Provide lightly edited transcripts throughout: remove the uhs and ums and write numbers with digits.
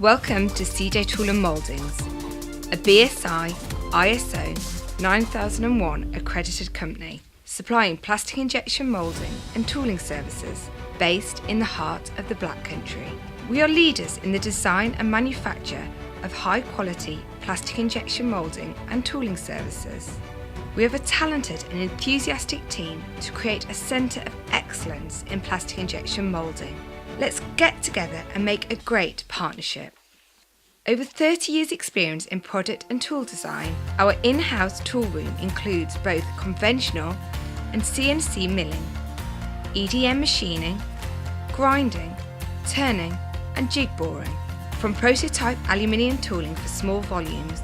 Welcome to CJ Tool Mouldings, a BSI ISO 9001 accredited company supplying plastic injection moulding and tooling services based in the heart of the Black Country. We are leaders in the design and manufacture of high-quality plastic injection moulding and tooling services. We have a talented and enthusiastic team to create a centre of excellence in plastic injection moulding. Let's get together and make a great partnership. Over 30 years' experience in product and tool design, our in-house tool room includes both conventional and CNC milling, EDM machining, grinding, turning and jig boring, from prototype aluminium tooling for small volumes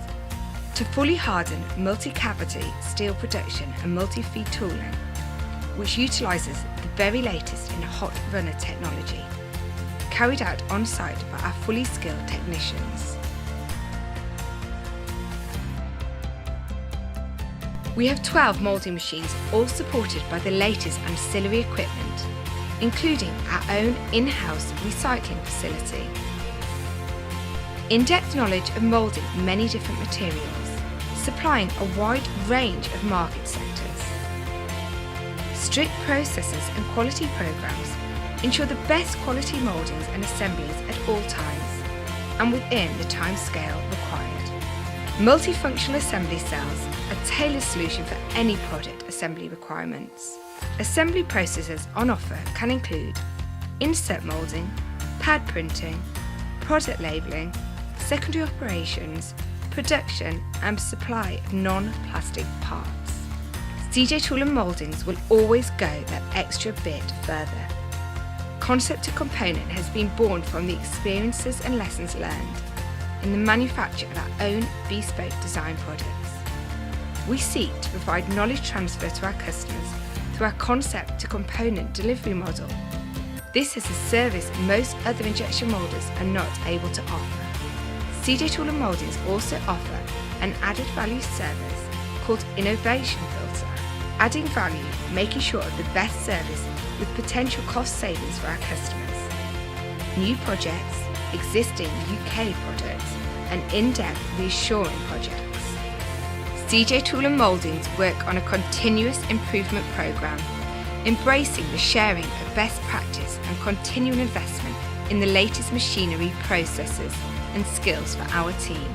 to fully hardened multi-cavity steel production and multi-feed tooling, which utilises the very latest in hot runner technology, carried out on site by our fully skilled technicians. We have 12 moulding machines, all supported by the latest ancillary equipment, including our own in-house recycling facility. In-depth knowledge of moulding many different materials, supplying a wide range of market sectors. Strict processes and quality programs ensure the best quality mouldings and assemblies at all times and within the time scale required. Multifunctional assembly cells, a tailored solution for any product assembly requirements. Assembly processes on offer can include insert moulding, pad printing, product labelling, secondary operations, production and supply of non-plastic parts. CJ Tool Mouldings will always go that extra bit further. Concept to component has been born from the experiences and lessons learned in the manufacture of our own bespoke design products. We seek to provide knowledge transfer to our customers through our concept to component delivery model. This is a service most other injection moulders are not able to offer. CJ Tool Mouldings also offer an added value service called Innovation Filter, adding value, making sure of the best service with potential cost savings for our customers. New projects, existing UK projects, and in-depth reassuring projects. CJ Tool Mouldings work on a continuous improvement programme, embracing the sharing of best practice and continual investment in the latest machinery, processes and skills for our team.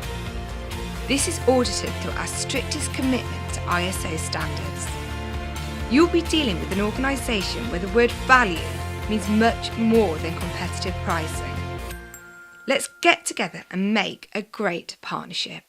This is audited through our strictest commitment to ISO standards. You'll be dealing with an organisation where the word value means much more than competitive pricing. Let's get together and make a great partnership.